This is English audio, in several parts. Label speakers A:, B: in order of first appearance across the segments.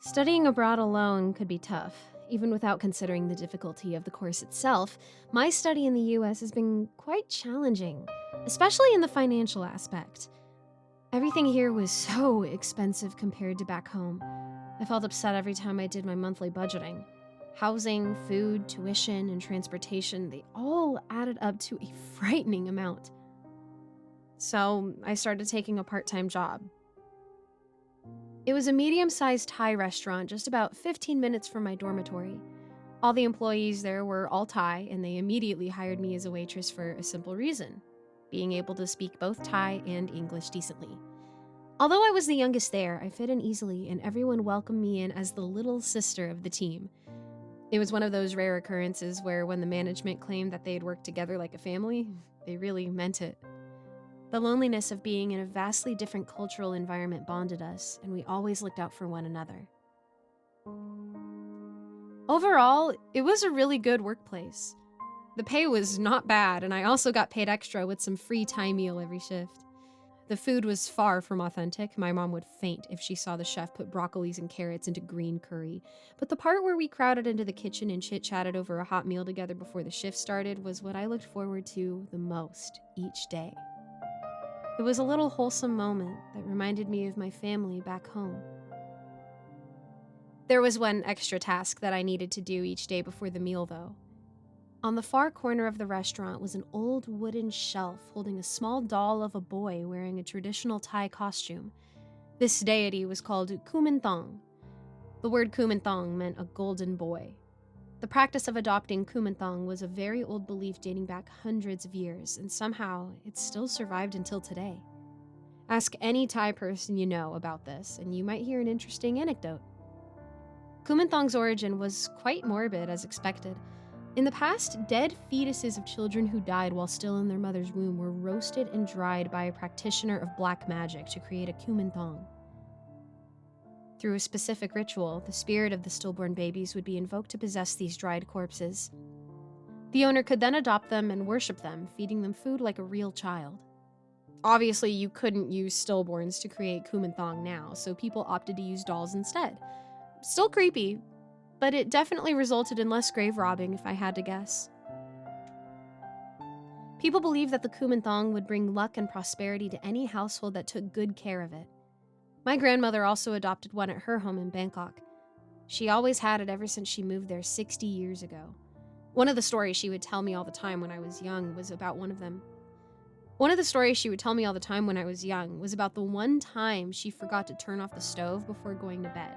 A: Studying abroad alone could be tough. Even without considering the difficulty of the course itself, my study in the US has been quite challenging, especially in the financial aspect. Everything here was so expensive compared to back home. I felt upset every time I did my monthly budgeting. Housing, food, tuition, and transportation, they all added up to a frightening amount. So I started taking a part-time job. It was a medium-sized Thai restaurant just about 15 minutes from my dormitory. All the employees there were all Thai, and they immediately hired me as a waitress for a simple reason: being able to speak both Thai and English decently. Although I was the youngest there, I fit in easily, and everyone welcomed me in as the little sister of the team. It was one of those rare occurrences where when the management claimed that they had worked together like a family, they really meant it. The loneliness of being in a vastly different cultural environment bonded us, and we always looked out for one another. Overall, it was a really good workplace. The pay was not bad, and I also got paid extra with some free Thai meal every shift. The food was far from authentic. My mom would faint if she saw the chef put broccolis and carrots into green curry. But the part where we crowded into the kitchen and chit-chatted over a hot meal together before the shift started was what I looked forward to the most each day. It was a little wholesome moment that reminded me of my family back home. There was one extra task that I needed to do each day before the meal, though. On the far corner of the restaurant was an old wooden shelf holding a small doll of a boy wearing a traditional Thai costume. This deity was called Kuman Thong. The word Kuman Thong meant a golden boy. The practice of adopting Kuman Thong was a very old belief dating back hundreds of years, and somehow it's still survived until today. Ask any Thai person you know about this, and you might hear an interesting anecdote. Kuman Thong's origin was quite morbid, as expected. In the past, dead fetuses of children who died while still in their mother's womb were roasted and dried by a practitioner of black magic to create a Kuman Thong. Through a specific ritual, the spirit of the stillborn babies would be invoked to possess these dried corpses. The owner could then adopt them and worship them, feeding them food like a real child. Obviously, you couldn't use stillborns to create Kuman Thong now, so people opted to use dolls instead. Still creepy, but it definitely resulted in less grave robbing if I had to guess. People believed that the Kuman Thong would bring luck and prosperity to any household that took good care of it. My grandmother also adopted one at her home in Bangkok. She always had it ever since she moved there 60 years ago. One of the stories she would tell me all the time when I was young was about the one time she forgot to turn off the stove before going to bed.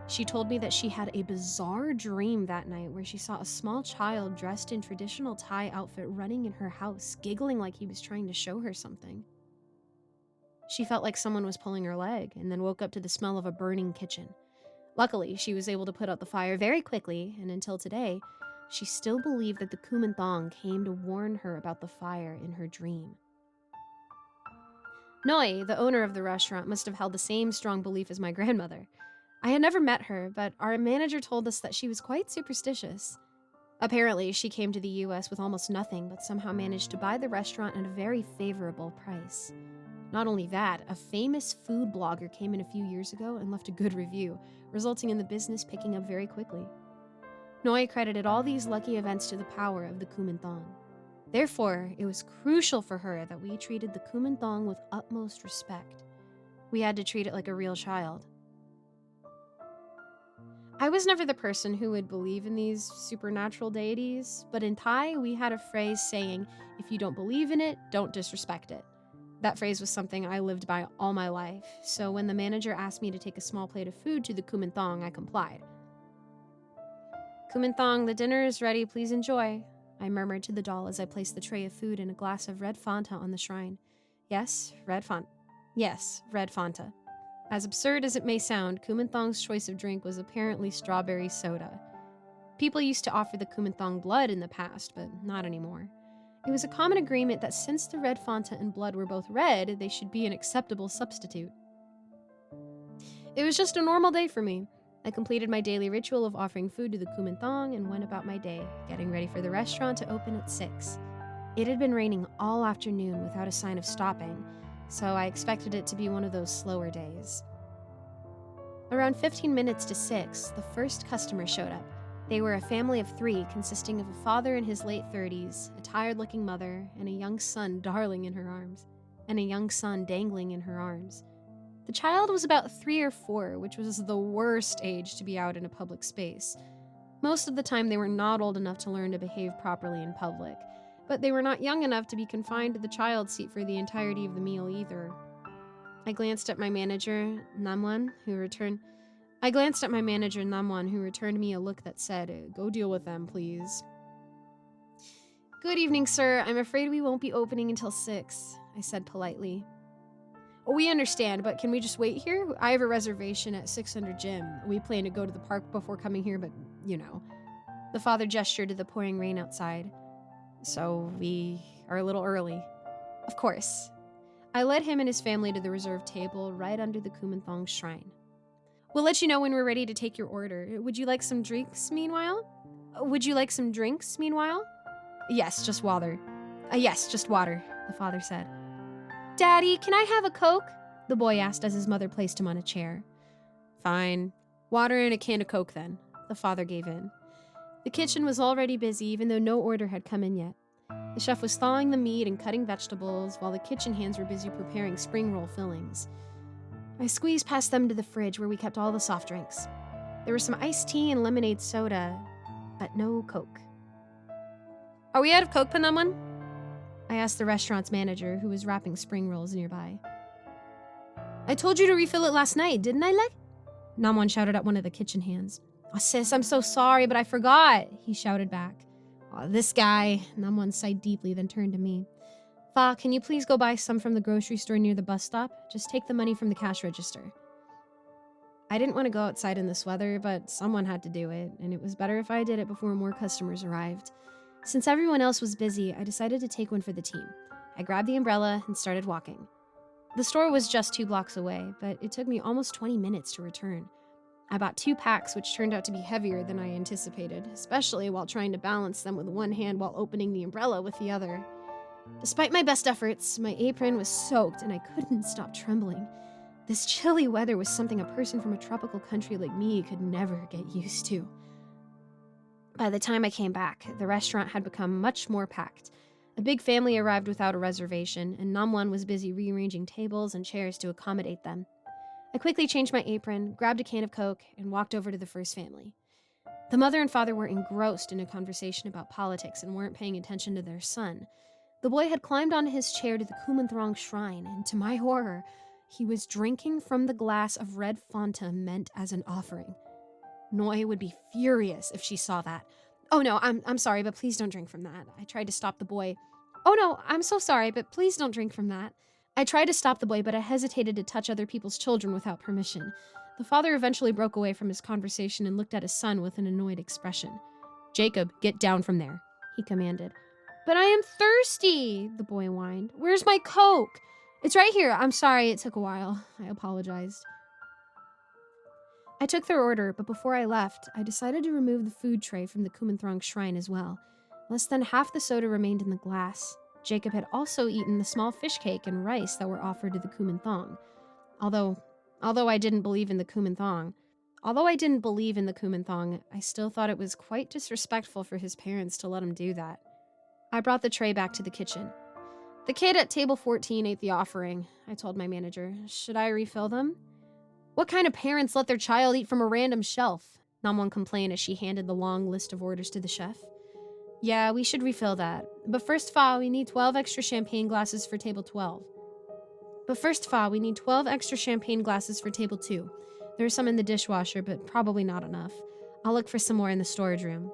A: She told me that she had a bizarre dream that night where she saw a small child dressed in traditional Thai outfit running in her house, giggling like he was trying to show her something. She felt like someone was pulling her leg, and then woke up to the smell of a burning kitchen. Luckily, she was able to put out the fire very quickly, and until today, she still believed that the Kuman Thong came to warn her about the fire in her dream. Noi, the owner of the restaurant, must have held the same strong belief as my grandmother. I had never met her, but our manager told us that she was quite superstitious. Apparently, she came to the US with almost nothing, but somehow managed to buy the restaurant at a very favorable price. Not only that, a famous food blogger came in a few years ago and left a good review, resulting in the business picking up very quickly. Noi credited all these lucky events to the power of the Kuman Thong. Therefore, it was crucial for her that we treated the Kuman Thong with utmost respect. We had to treat it like a real child. I was never the person who would believe in these supernatural deities, but in Thai, we had a phrase saying, "If you don't believe in it, don't disrespect it." That phrase was something I lived by all my life, so when the manager asked me to take a small plate of food to the Kuman Thong, I complied. "Kuman Thong, the dinner is ready, please enjoy," I murmured to the doll as I placed the tray of food and a glass of red Fanta on the shrine. Yes, red Fanta. As absurd as it may sound, Kuman Thong's choice of drink was apparently strawberry soda. People used to offer the Kuman Thong blood in the past, but not anymore. It was a common agreement that since the red Fanta and blood were both red, they should be an acceptable substitute. It was just a normal day for me. I completed my daily ritual of offering food to the Kuman Thong and went about my day, getting ready for the restaurant to open at 6. It had been raining all afternoon without a sign of stopping, so I expected it to be one of those slower days. Around 15 minutes to 6, the first customer showed up. They were a family of 3 consisting of a father in his late 30s, a tired-looking mother, and a young son dangling in her arms. The child was about 3 or 4, which was the worst age to be out in a public space. Most of the time, they were not old enough to learn to behave properly in public, but they were not young enough to be confined to the child's seat for the entirety of the meal either. I glanced at my manager, Namwan, who returned me a look that said, "Go deal with them, please." "Good evening, sir. I'm afraid we won't be opening until 6, I said politely. "We understand, but can we just wait here? I have a reservation at 600 Gym. We plan to go to the park before coming here, but, you know." The father gestured to the pouring rain outside. "So we are a little early." "Of course." I led him and his family to the reserved table right under the Kuman Thong shrine. "We'll let you know when we're ready to take your order. Would you like some drinks meanwhile?" "Yes, just water." Yes, just water," the father said. "Daddy, can I have a Coke?" the boy asked as his mother placed him on a chair. "Fine. Water and a can of Coke then," the father gave in. The kitchen was already busy, even though no order had come in yet. The chef was thawing the meat and cutting vegetables, while the kitchen hands were busy preparing spring roll fillings. I squeezed past them to the fridge where we kept all the soft drinks. There was some iced tea and lemonade soda, but no Coke. "Are we out of Coke, Panaman?" I asked the restaurant's manager, who was wrapping spring rolls nearby. "I told you to refill it last night, didn't I, Leg?" Namwan shouted at one of the kitchen hands. "Oh, sis, I'm so sorry, but I forgot," he shouted back. "Oh, this guy," Namwan sighed deeply, then turned to me. "Fa, can you please go buy some from the grocery store near the bus stop? Just take the money from the cash register." I didn't want to go outside in this weather, but someone had to do it, and it was better if I did it before more customers arrived. Since everyone else was busy, I decided to take one for the team. I grabbed the umbrella and started walking. The store was just 2 blocks away, but it took me almost 20 minutes to return. I bought 2 packs, which turned out to be heavier than I anticipated, especially while trying to balance them with one hand while opening the umbrella with the other. Despite my best efforts, my apron was soaked and I couldn't stop trembling. This chilly weather was something a person from a tropical country like me could never get used to. By the time I came back, the restaurant had become much more packed. A big family arrived without a reservation, and Namwan was busy rearranging tables and chairs to accommodate them. I quickly changed my apron, grabbed a can of Coke, and walked over to the first family. The mother and father were engrossed in a conversation about politics and weren't paying attention to their son. The boy had climbed onto his chair to the Kuman Thong shrine, and to my horror, he was drinking from the glass of red Fanta meant as an offering. Noi would be furious if she saw that. "Oh no, I'm sorry, but please don't drink from that." I tried to stop the boy. "Oh no, I'm so sorry, but please don't drink from that." I tried to stop the boy, but I hesitated to touch other people's children without permission. The father eventually broke away from his conversation and looked at his son with an annoyed expression. "Jacob, get down from there," he commanded. "But I am thirsty," the boy whined. "Where's my Coke?" "It's right here. I'm sorry it took a while," I apologized. I took their order, but before I left, I decided to remove the food tray from the Kuman Thong shrine as well. Less than half the soda remained in the glass. Jacob had also eaten the small fish cake and rice that were offered to the Kuman Thong. Although I didn't believe in the Kuman Thong, I still thought it was quite disrespectful for his parents to let him do that. I brought the tray back to the kitchen. "The kid at table 14 ate the offering," I told my manager. "Should I refill them?" "What kind of parents let their child eat from a random shelf?" Namwan complained as she handed the long list of orders to the chef. "Yeah, we should refill that. But first, Fa, we need 12 extra champagne glasses for table 12. For table 2. There are some in the dishwasher, but probably not enough. I'll look for some more in the storage room."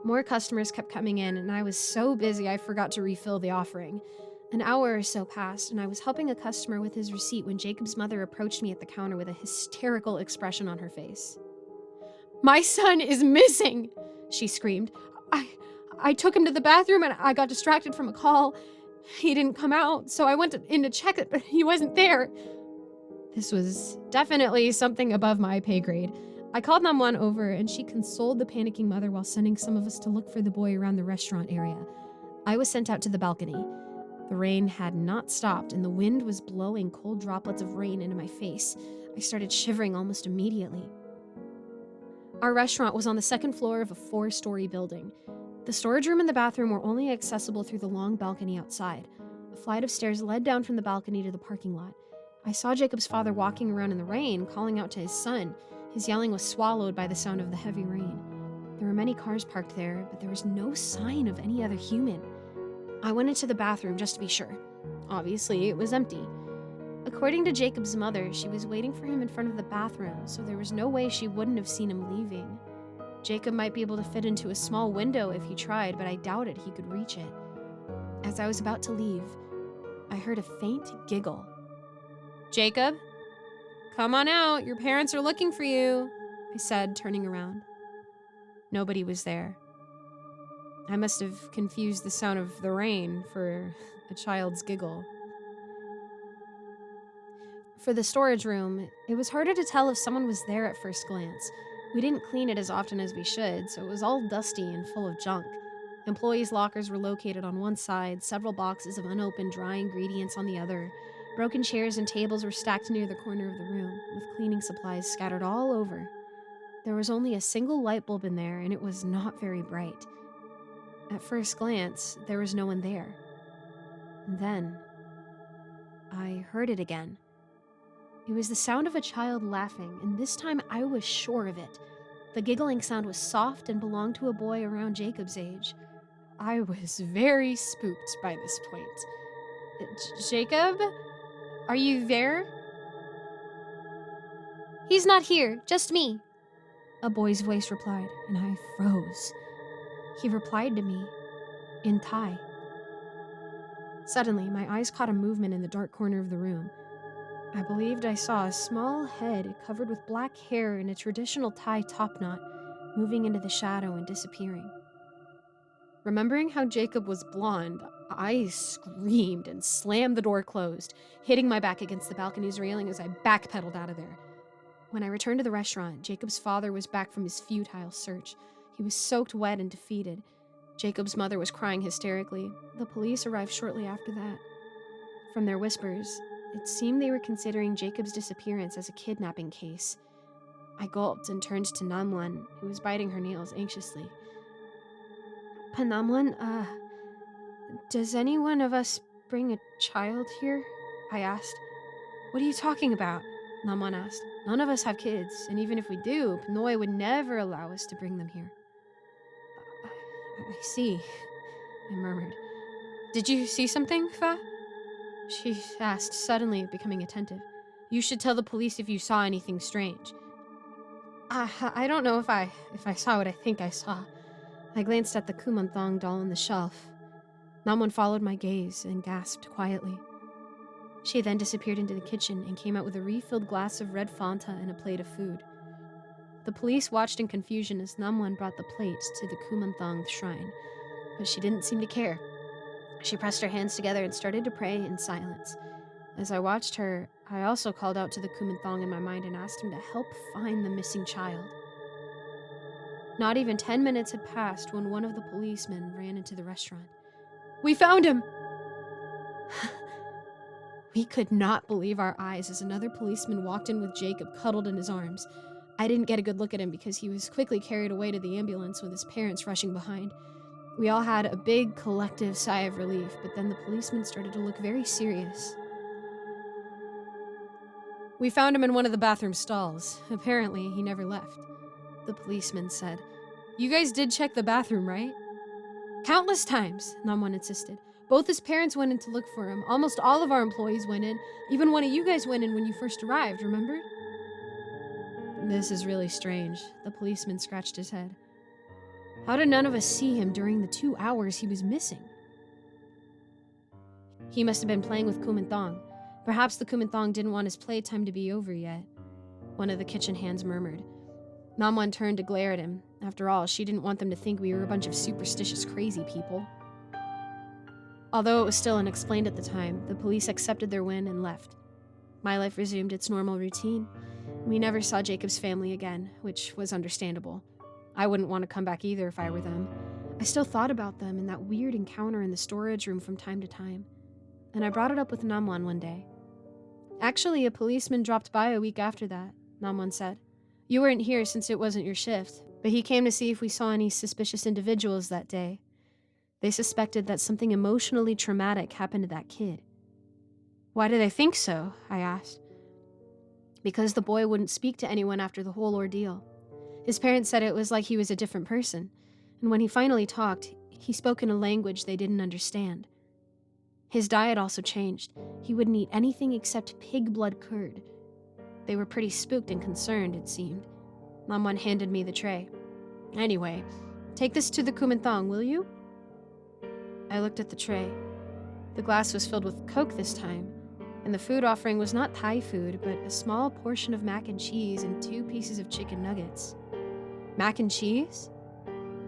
A: More customers kept coming in, and I was so busy I forgot to refill the offering. An hour or so passed, and I was helping a customer with his receipt when Jacob's mother approached me at the counter with a hysterical expression on her face. "My son is missing!" she screamed. I took him to the bathroom and I got distracted from a call. He didn't come out, so I went in to check it, but he wasn't there." This was definitely something above my pay grade. I called Namwan over, and she consoled the panicking mother while sending some of us to look for the boy around the restaurant area. I was sent out to the balcony. The rain had not stopped, and the wind was blowing cold droplets of rain into my face. I started shivering almost immediately. Our restaurant was on the second floor of a 4-story building. The storage room and the bathroom were only accessible through the long balcony outside. A flight of stairs led down from the balcony to the parking lot. I saw Jacob's father walking around in the rain, calling out to his son. His yelling was swallowed by the sound of the heavy rain. There were many cars parked there, but there was no sign of any other human. I went into the bathroom just to be sure. Obviously, it was empty. According to Jacob's mother, she was waiting for him in front of the bathroom, so there was no way she wouldn't have seen him leaving. Jacob might be able to fit into a small window if he tried, but I doubted he could reach it. As I was about to leave, I heard a faint giggle. "Jacob, come on out. Your parents are looking for you," I said, turning around. Nobody was there. I must have confused the sound of the rain for a child's giggle. For the storage room, it was harder to tell if someone was there at first glance. We didn't clean it as often as we should, so it was all dusty and full of junk. Employees' lockers were located on one side, several boxes of unopened dry ingredients on the other. Broken chairs and tables were stacked near the corner of the room, with cleaning supplies scattered all over. There was only a single light bulb in there, and it was not very bright. At first glance, there was no one there. And then, I heard it again. It was the sound of a child laughing, and this time I was sure of it. The giggling sound was soft and belonged to a boy around Jacob's age. I was very spooked by this point. "Jacob? Are you there?" "He's not here, just me," a boy's voice replied, and I froze. He replied to me in Thai. Suddenly, my eyes caught a movement in the dark corner of the room. I believed I saw a small head covered with black hair in a traditional Thai topknot, moving into the shadow and disappearing. Remembering how Jacob was blonde, I screamed and slammed the door closed, hitting my back against the balcony's railing as I backpedaled out of there. When I returned to the restaurant, Jacob's father was back from his futile search. He was soaked wet and defeated. Jacob's mother was crying hysterically. The police arrived shortly after that. From their whispers, it seemed they were considering Jacob's disappearance as a kidnapping case. I gulped and turned to Namwan, who was biting her nails anxiously. "Panamwan, does any one of us bring a child here?" I asked. "What are you talking about?" Namwan asked. "None of us have kids, and even if we do, Pinoy would never allow us to bring them here." I see," I murmured. "Did you see something, Fa?" she asked, suddenly becoming attentive. "You should tell the police if you saw anything strange." I don't know if I saw what I think I saw." I glanced at the Kuman Thong doll on the shelf. Namwan followed my gaze and gasped quietly. She then disappeared into the kitchen and came out with a refilled glass of red Fanta and a plate of food. The police watched in confusion as Namwan brought the plate to the Kuman Thong shrine, but she didn't seem to care. She pressed her hands together and started to pray in silence. As I watched her, I also called out to the Kuman Thong in my mind and asked him to help find the missing child. Not even 10 minutes had passed when one of the policemen ran into the restaurant. "We found him!" We could not believe our eyes as another policeman walked in with Jacob cuddled in his arms. I didn't get a good look at him because he was quickly carried away to the ambulance with his parents rushing behind. We all had a big collective sigh of relief, but then the policeman started to look very serious. "We found him in one of the bathroom stalls. Apparently, he never left," the policeman said. "You guys did check the bathroom, right?" "Countless times," Namwan insisted. "Both his parents went in to look for him. Almost all of our employees went in. Even one of you guys went in when you first arrived, remember?" "This is really strange," the policeman scratched his head. "How did none of us see him during the 2 hours he was missing?" "He must have been playing with Kuman Thong. Perhaps the Kuman Thong didn't want his playtime to be over yet," one of the kitchen hands murmured. Namwan turned to glare at him. After all, she didn't want them to think we were a bunch of superstitious crazy people. Although it was still unexplained at the time, the police accepted their win and left. My life resumed its normal routine. We never saw Jacob's family again, which was understandable. I wouldn't want to come back either if I were them. I still thought about them and that weird encounter in the storage room from time to time. and I brought it up with Namwan one day. Actually, a policeman dropped by a week after that, Namwan said. You weren't here since it wasn't your shift, but he came to see if we saw any suspicious individuals that day. They suspected that something emotionally traumatic happened to that kid. Why do they think so? I asked. Because the boy wouldn't speak to anyone after the whole ordeal. His parents said it was like he was a different person, and when he finally talked, he spoke in a language they didn't understand. His diet also changed. He wouldn't eat anything except pig blood curd. They were pretty spooked and concerned, it seemed. Namwan handed me the tray. Anyway, take this to the Kuman Thong, will you? I looked at the tray. The glass was filled with Coke this time, and the food offering was not Thai food, but a small portion of mac and cheese and 2 pieces of chicken nuggets. Mac and cheese?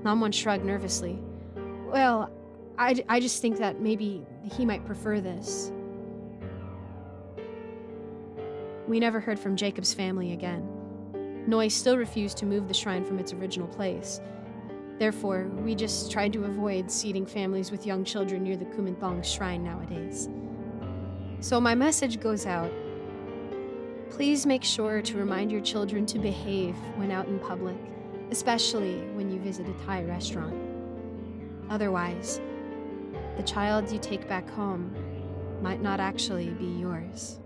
A: Namwan shrugged nervously. Well, I just think that maybe he might prefer this. We never heard from Jacob's family again. Noi still refused to move the shrine from its original place. Therefore, we just tried to avoid seating families with young children near the Kuman Thong shrine nowadays. So my message goes out. Please make sure to remind your children to behave when out in public, especially when you visit a Thai restaurant. Otherwise, the child you take back home might not actually be yours.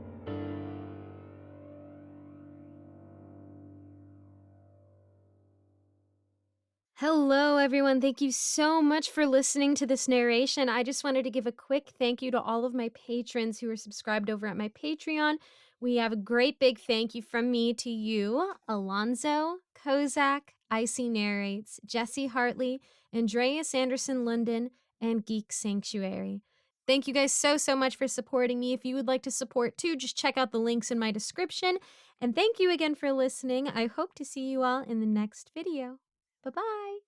A: Hello, everyone. Thank you so much for listening to this narration. I just wanted to give a quick thank you to all of my patrons who are subscribed over at my Patreon. We have a great big thank you from me to you, Alonzo, Kozak, Icy Narrates, Jesse Hartley, Andreas Anderson London, and Geek Sanctuary. Thank you guys so much for supporting me. If you would like to support too, just check out the links in my description. And thank you again for listening. I hope to see you all in the next video. Bye-bye.